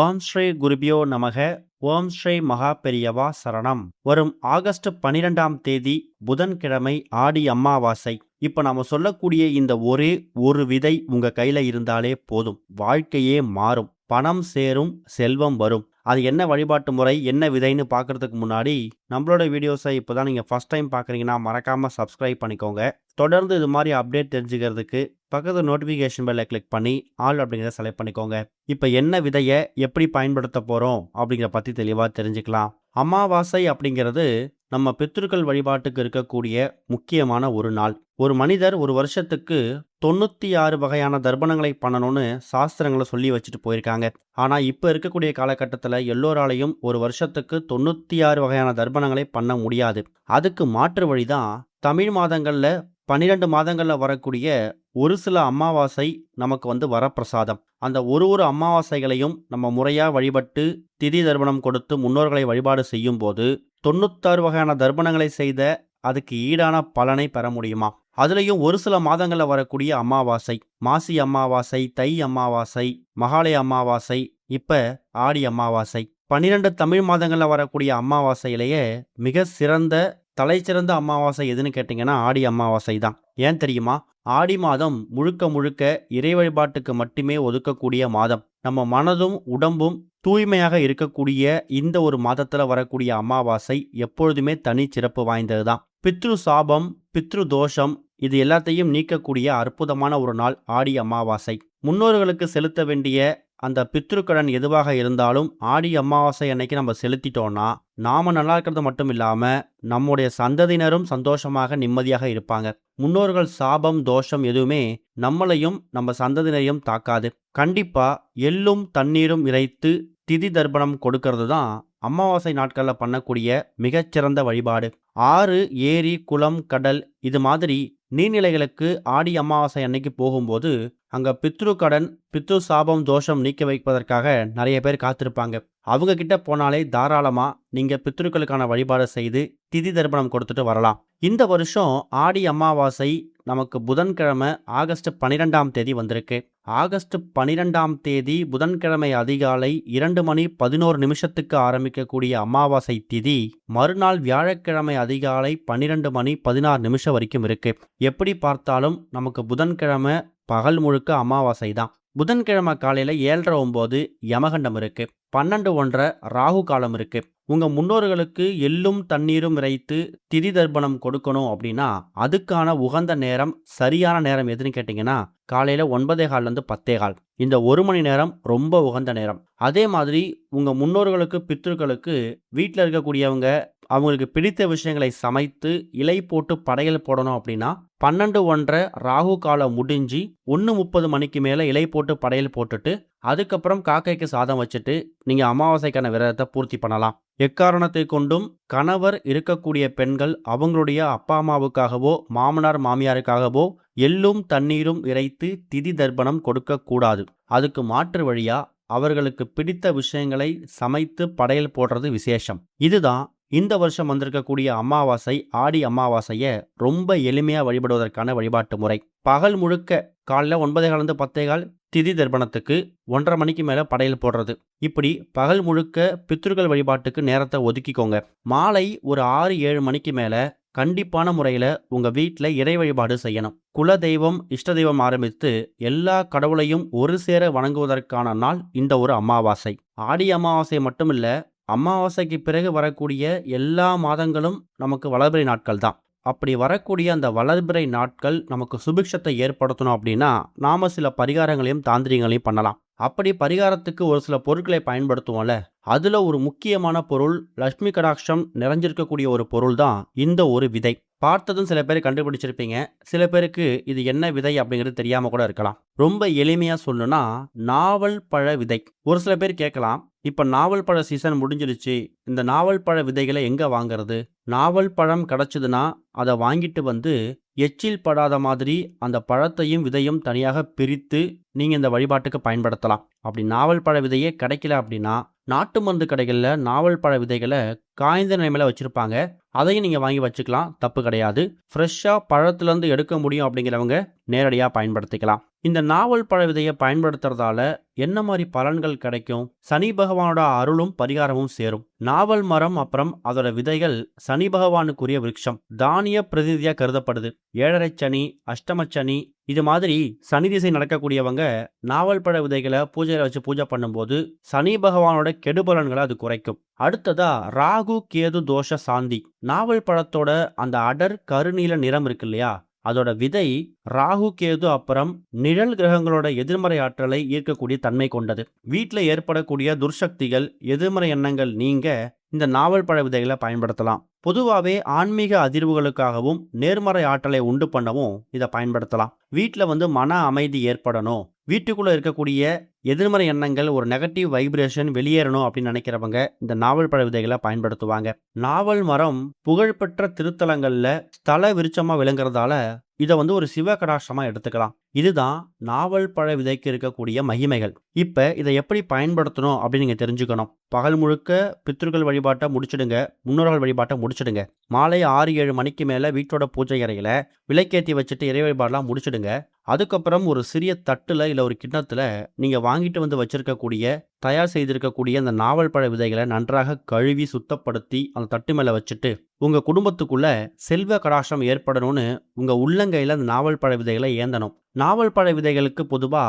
ஓம் ஸ்ரீ குருபியோ நமக. ஓம் ஸ்ரீ மகா பெரியவா சரணம். வரும் ஆகஸ்ட் 12ஆம் தேதி புதன்கிழமை ஆடி அமாவாசை. இப்ப நாம சொல்லக்கூடிய இந்த ஒரே ஒரு விதை உங்க கையில இருந்தாலே போதும், வாழ்க்கையே மாறும், பணம் சேரும், செல்வம் வரும். அது என்ன வழிபாட்டு முறை, என்ன விதைன்னு பார்க்கறதுக்கு முன்னாடி நம்மளோட வீடியோஸை இப்போதான் நீங்கள் ஃபர்ஸ்ட் டைம் பார்க்குறீங்கன்னா மறக்காமல் சப்ஸ்கிரைப் பண்ணிக்கோங்க. தொடர்ந்து இது மாதிரி அப்டேட் தெரிஞ்சுக்கிறதுக்கு பக்கத்து நோட்டிஃபிகேஷன் பெல்லை கிளிக் பண்ணி ஆல் அப்படிங்கிறத செலக்ட் பண்ணிக்கோங்க. இப்போ என்ன விதையை எப்படி பயன்படுத்த போகிறோம் அப்படிங்கிற பற்றி தெளிவாக தெரிஞ்சுக்கலாம். அமாவாசை அப்படிங்கிறது நம்ம பித்ருக்கள் வழிபாட்டுக்கு இருக்கக்கூடிய முக்கியமான ஒரு நாள். ஒரு மனிதர் ஒரு வருஷத்துக்கு 96 வகையான தர்ப்பணங்களை பண்ணணும்னு சாஸ்திரங்களை சொல்லி வச்சுட்டு போயிருக்காங்க. ஆனால் இப்போ இருக்கக்கூடிய காலகட்டத்தில் எல்லோராலையும் ஒரு வருஷத்துக்கு 96 வகையான தர்ப்பணங்களை பண்ண முடியாது. அதுக்கு மாற்று வழி தான் தமிழ் மாதங்களில் 12 மாதங்களில் வரக்கூடிய ஒரு சில அமாவாசை நமக்கு வரப்பிரசாதம். அந்த ஒரு அமாவாசைகளையும் நம்ம முறையாக வழிபட்டு திதி தர்ப்பணம் கொடுத்து முன்னோர்களை வழிபாடு செய்யும் போது 96 வகையான தர்ப்பணங்களை செய்த அதுக்கு ஈடான பலனை பெற முடியுமா? அதுலேயும் ஒரு சில மாதங்களில் வரக்கூடிய அமாவாசை, மாசி அமாவாசை, தை அமாவாசை, மகாலய அமாவாசை, இப்போ ஆடி அமாவாசை, 12 தமிழ் மாதங்களில் வரக்கூடிய அமாவாசையிலேயே மிக சிறந்த தலைச்சிறந்த அமாவாசை எதுன்னு கேட்டிங்கன்னா ஆடி அமாவாசை தான். ஏன் தெரியுமா? ஆடி மாதம் முழுக்க முழுக்க இறை வழிபாட்டுக்கு மட்டுமே ஒதுக்கக்கூடிய மாதம். நம்ம மனதும் உடம்பும் தூய்மையாக இருக்கக்கூடிய இந்த ஒரு மாதத்தில் வரக்கூடிய அமாவாசை எப்பொழுதுமே தனி சிறப்பு வாய்ந்தது தான். பித்ரு சாபம், பித்ரு தோஷம் இது எல்லாத்தையும் நீக்கக்கூடிய அற்புதமான ஒரு நாள் ஆடி அமாவாசை. முன்னோர்களுக்கு செலுத்த வேண்டிய அந்த பித்ருக்கடன் எதுவாக இருந்தாலும் ஆடி அமாவாசை அன்னைக்கு நம்ம செலுத்திட்டோம்னா நாம நல்லா இருக்கிறது மட்டும் இல்லாமல் நம்முடைய சந்ததியினரும் சந்தோஷமாக நிம்மதியாக இருப்பாங்க. முன்னோர்கள் சாபம் தோஷம் எதுவுமே நம்மளையும் நம்ம சந்ததியினரையும் தாக்காது. கண்டிப்பா எள்ளும் தண்ணீரும் இறைத்து திதி தர்ப்பணம் கொடுக்கறது தான் அமாவாசை நாட்களில் பண்ணக்கூடிய மிகச்சிறந்த வழிபாடு. ஆறு, ஏரி, குளம், கடல் இது மாதிரி நீர்நிலைகளுக்கு ஆடி அமாவாசை அன்னைக்கு போகும்போது அங்கே பித்ரு கடன், பித்ரு சாபம் தோஷம் நீக்க வைப்பதற்காக நிறைய பேர் காத்திருப்பாங்க. அவங்க கிட்ட போனாலே தாராளமா நீங்க பித்ருக்களுக்கான வழிபாடு செய்து திதி தர்ப்பணம் கொடுத்துட்டு வரலாம். இந்த வருஷம் ஆடி அமாவாசை நமக்கு புதன்கிழமை ஆகஸ்ட் 12ஆம் தேதி வந்திருக்கு. ஆகஸ்ட் 12ஆம் தேதி புதன்கிழமை அதிகாலை 2:11 ஆரம்பிக்கக்கூடிய அமாவாசை திதி மறுநாள் வியாழக்கிழமை அதிகாலை 12:16 வரைக்கும் இருக்கு. எப்படி பார்த்தாலும் நமக்கு புதன்கிழமை பகல் முழுக்க அமாவாசை தான். புதன்கிழமை காலையில் 7:09 யமகண்டம் இருக்கு. 12:01 ராகு காலம் இருக்கு. உங்க முன்னோர்களுக்கு எள்ளும் தண்ணீரும் இறைத்து திதி தர்ப்பணம் கொடுக்கணும் அப்படின்னா அதுக்கான உகந்த நேரம், சரியான நேரம் எதுன்னு கேட்டிங்கன்னா காலையில் 9:15 10:15. இந்த 1 மணி நேரம் ரொம்ப உகந்த நேரம். அதே மாதிரி உங்க முன்னோர்களுக்கு பித்ருக்களுக்கு வீட்டில் இருக்கக்கூடியவங்க அவங்களுக்கு பிடித்த விஷயங்களை சமைத்து இலை போட்டு படையல் போடணும் அப்படின்னா 12:01 ராகு காலம் முடிஞ்சு 1:30 மணிக்கு மேலே இலை போட்டு படையல் போட்டுட்டு அதுக்கப்புறம் காக்கைக்கு சாதம் வச்சுட்டு நீங்கள் அமாவாசைக்கான விரதத்தை பூர்த்தி பண்ணலாம். எக்காரணத்தை கொண்டும் கணவர் இருக்கக்கூடிய பெண்கள் அவங்களுடைய அப்பா அம்மாவுக்காகவோ மாமனார் மாமியாருக்காகவோ எள்ளும் தண்ணீரும் இறைத்து திதி தர்ப்பணம் கொடுக்க கூடாது. அதுக்கு மாற்று வழியா அவர்களுக்கு பிடித்த விஷயங்களை சமைத்து படையல் போடுறது விசேஷம். இதுதான் இந்த வருஷம் வந்திருக்கக்கூடிய அமாவாசை ஆடி அமாவாசையை ரொம்ப எளிமையாக வழிபடுவதற்கான வழிபாட்டு முறை. பகல் முழுக்க காலைல 9:15 10:15 திதி தர்ப்பணத்துக்கு 1:30 மணிக்கு மேலே படையல் போடுறது. இப்படி பகல் முழுக்க பித்ருக்கள் வழிபாட்டுக்கு நேரத்தை ஒதுக்கிக்கோங்க. மாலை ஒரு 6-7 மணிக்கு மேலே கண்டிப்பான முறையில் உங்கள் வீட்டில் இறை வழிபாடு செய்யணும். குல தெய்வம், இஷ்ட தெய்வம் ஆரம்பித்து எல்லா கடவுளையும் ஒரு சேர வணங்குவதற்கான நாள் இந்த ஒரு அமாவாசை. ஆடி அமாவாசை மட்டும் இல்லை, அமாவாசைக்கு பிறகு வரக்கூடிய எல்லா மாதங்களும் நமக்கு வளர்பிறை நாட்கள் தான். அப்படி வரக்கூடிய அந்த வளர்பிறை நாட்கள் நமக்கு சுபிக்ஷத்தை ஏற்படுத்தணும் அப்படின்னா நாம சில பரிகாரங்களையும் தாந்திரிகங்களையும் பண்ணலாம். அப்படி பரிகாரத்துக்கு ஒரு சில பொருட்களை பயன்படுத்துவோம்ல, அதுல ஒரு முக்கியமான பொருள், லட்சுமி கடாட்சம் நிறைஞ்சிருக்கக்கூடிய ஒரு பொருள் தான் இந்த ஒரு விதை. பார்த்ததும் சில பேர் கண்டுபிடிச்சிருப்பீங்க. சில பேருக்கு இது என்ன விதை அப்படிங்கிறது தெரியாம கூட இருக்கலாம். ரொம்ப எளிமையா சொல்லணும்னா நாவல் பழ விதை. ஒரு சில பேர் கேட்கலாம், இப்ப நாவல் பழ சீசன் முடிஞ்சிருச்சு, இந்த நாவல் பழ விதைகளை எங்க வாங்குறது? நாவல் பழம் கிடைச்சதுன்னா அதை வாங்கிட்டு எச்சில் படாத மாதிரி அந்த பழத்தையும் விதையும் தனியாக பிரித்து நீங்க இந்த வழிபாட்டுக்கு பயன்படுத்தலாம். அப்படி நாவல் பழ விதையே கிடைக்கல அப்படின்னா நாட்டு மருந்து கடைகளில் நாவல் பழ விதைகளை காய்ந்த நிலைமையில வச்சிருப்பாங்க. அதையும் நீங்கள் வாங்கி வச்சுக்கலாம், தப்பு கிடையாது. ஃப்ரெஷ்ஷாக பழத்துலேருந்து எடுக்க முடியும் அப்படிங்கிறவங்க நேரடியாக பயன்படுத்திக்கலாம். இந்த நாவல் பழ விதையை பயன்படுத்துறதால என்ன மாதிரி பலன்கள் கிடைக்கும்? சனி பகவானோட அருளும் பரிகாரமும் சேரும். நாவல் மரம் அப்புறம் அதோட விதைகள் சனி பகவானுக்குரிய விருட்சம். தானிய பிரதிநிதியா கருதப்படுது. 7.5 சனி, அஷ்டம சனி இது மாதிரி சனி திசை நடக்கக்கூடியவங்க நாவல் பழ விதைகளை பூஜையில வச்சு பூஜை பண்ணும்போது சனி பகவானோட கெடுபலன்களை அது குறைக்கும். அடுத்ததா ராகு கேது தோஷ சாந்தி. நாவல் பழத்தோட அந்த அடர் கருநீல நிறம் இருக்கு இல்லையா, அதோட விதை ராகு கேது அப்புறம் நிழல் கிரகங்களோட எதிர்மறை ஆற்றலை ஈர்க்கக்கூடிய தன்மை கொண்டது. வீட்டில் ஏற்படக்கூடிய துர்சக்திகள், எதிர்மறை எண்ணங்கள் நீங்க இந்த நாவல் பழ விதைகளை பயன்படுத்தலாம். பொதுவாகவே ஆன்மீக அதிர்வுகளுக்காகவும் நேர்மறை ஆற்றலை உண்டு பண்ணவும் இதை பயன்படுத்தலாம். வீட்டில் மன அமைதி ஏற்படணும், வீட்டுக்குள்ள இருக்கக்கூடிய எதிர்மறை எண்ணங்கள், ஒரு நெகட்டிவ் வைப்ரேஷன் வெளியேறணும் அப்படின்னு நினைக்கிறவங்க இந்த நாவல் பழ விதைகளை பயன்படுத்துவாங்க. நாவல் மரம் புகழ்பெற்ற திருத்தலங்கள்ல ஸ்தல விருட்சமா விளங்குறதால இதை ஒரு சிவ கடாட்சமா எடுத்துக்கலாம். இதுதான் நாவல் பழ விதைக்கு இருக்கக்கூடிய மகிமைகள். இப்ப இதை எப்படி பயன்படுத்தணும் அப்படின்னு நீங்க தெரிஞ்சுக்கணும். பகல் முழுக்க பித்ருக்கள் வழிபாட்டை முடிச்சிடுங்க, முன்னோர்கள் வழிபாட்டை முடிச்சிடுங்க. மாலை 6-7 மணிக்கு மேல வீட்டோட பூஜை அறையில விளக்கேற்றி வச்சுட்டு இறை வழிபாடெல்லாம் முடிச்சிடுங்க. அதுக்கப்புறம் ஒரு சிறிய தட்டுல இல்ல ஒரு கிண்ணத்துல நீங்க வாங்கிட்டு வச்சிருக்கக்கூடிய தயார் செய்திருக்கக்கூடிய அந்த நாவல் பழ விதைகளை நன்றாக கழுவி சுத்தப்படுத்தி அந்த தட்டு மேல வச்சுட்டு உங்க குடும்பத்துக்குள்ள செல்வ கடாட்சம் ஏற்படணும்னு உங்க உள்ளங்கையில அந்த நாவல் பழ விதைகளை ஏந்தணும். நாவல் பழ விதைகளுக்கு பொதுவா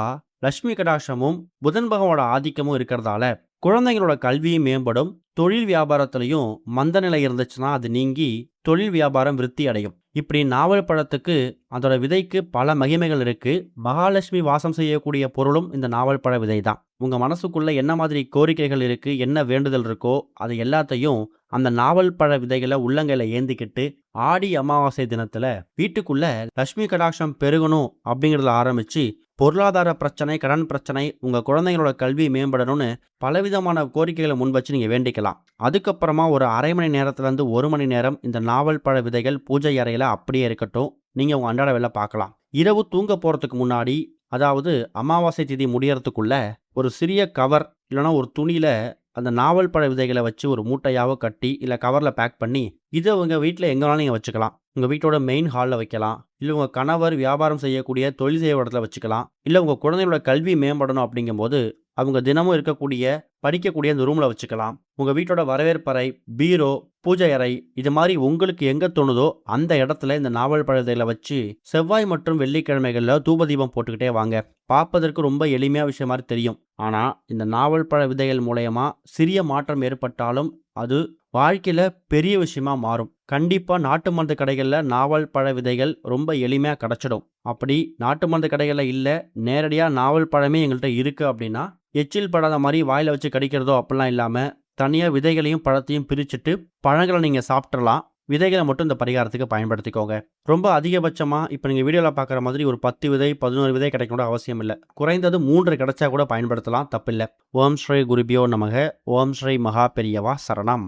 லட்சுமி கடாட்சமும் புதன் பகவானோட ஆதிக்கமும் இருக்கிறதால குழந்தைங்களோட கல்வியும் மேம்படும். தொழில் வியாபாரத்திலையும் மந்த நிலை இருந்துச்சுன்னா அது நீங்கி தொழில் வியாபாரம் விருத்தி அடையும். இப்படி நாவல் பழத்துக்கு அதோட விதைக்கு பல மகிமைகள் இருக்கு. மகாலட்சுமி வாசம் செய்யக்கூடிய பொருளும் இந்த நாவல் பழ விதை தான். உங்க மனசுக்குள்ள என்ன மாதிரி கோரிக்கைகள் இருக்கு, என்ன வேண்டுதல் இருக்கோ அது எல்லாத்தையும் அந்த நாவல் பழ விதைகளை உள்ளங்கையில ஏந்திக்கிட்டு ஆடி அமாவாசை தினத்துல வீட்டுக்குள்ள லட்சுமி கடாட்சம் பெருகணும் அப்படிங்கறதுல ஆரம்பிச்சு பொருளாதார பிரச்சனை, கடன் பிரச்சனை, உங்க குழந்தைங்களோட கல்வி மேம்படணும்னு பலவிதமான கோரிக்கைகளை முன் வச்சு நீங்க வேண்டிக்கலாம். அதுக்கப்புறமா ஒரு அரை மணி நேரத்துல இருந்து 1 மணி நேரம் இந்த நாவல் பழ விதைகள் பூஜை அறையில அப்படியே இருக்கட்டும். நீங்க உங்க அன்றாட வேலை பார்க்கலாம். இரவு தூங்க போறதுக்கு முன்னாடி, அதாவது அமாவாசை திதி முடியறதுக்குள்ள ஒரு சிறிய கவர் இல்லைன்னா ஒரு துணியில அந்த நாவல் பழ விதைகளை வச்சு ஒரு மூட்டையாவோ கட்டி இல்லை கவரில் பேக் பண்ணி இதை உங்கள் வீட்டில் எங்கே வேணாலும் நீங்கள் வச்சுக்கலாம். உங்கள் வீட்டோட மெயின் ஹாலில் வைக்கலாம், இல்லை உங்கள் கணவர் வியாபாரம் செய்யக்கூடிய தொழில் செய்ய இடத்துல வச்சுக்கலாம். இல்லை உங்கள் குழந்தைகளோட கல்வி மேம்படணும் அப்படிங்கும்போது அவங்க தினமும் இருக்கக்கூடிய படிக்கக்கூடிய அந்த ரூமில் வச்சுக்கலாம். உங்கள் வீட்டோட வரவேற்பறை, பீரோ, பூஜை அறை இது மாதிரி உங்களுக்கு எங்கே தோணுதோ அந்த இடத்துல இந்த நாவல் பழ விதைகளை வச்சு செவ்வாய் மற்றும் வெள்ளிக்கிழமைகளில் தூபதீபம் போட்டுக்கிட்டே வாங்க. பார்ப்பதற்கு ரொம்ப எளிமையாக விஷயம் மாதிரி தெரியும். ஆனால் இந்த நாவல் பழ விதைகள் மூலயமா சிறிய மாற்றம் ஏற்பட்டாலும் அது வாழ்க்கையில் பெரிய விஷயமா மாறும். கண்டிப்பாக நாட்டு மருந்து கடைகளில் நாவல் பழ விதைகள் ரொம்ப எளிமையாக கிடச்சிடும். அப்படி நாட்டு மருந்து கடைகளில் இல்லை, நேரடியாக நாவல் பழமே எங்கள்கிட்ட இருக்குது அப்படின்னா எச்சில் படாத மாதிரி வாயில் வச்சு கடிக்கிறதோ அப்படிலாம் இல்லாமல் தனியாக விதைகளையும் பழத்தையும் பிரிச்சுட்டு பழங்களை நீங்கள் சாப்பிட்றலாம். விதைகளை மட்டும் இந்த பரிகாரத்துக்கு பயன்படுத்திக்கோங்க. ரொம்ப அதிகபட்சமாக இப்போ நீங்கள் வீடியோவில் பார்க்குற மாதிரி ஒரு 10 விதை 11 விதை கிடைக்கணும் அவசியம் இல்லை. குறைந்தது 3 கிடைச்சா கூட பயன்படுத்தலாம், தப்பில்லை. ஓம் ஸ்ரீ குருபியோ நமக. ஓம் ஸ்ரீ மகா பெரியவா சரணம்.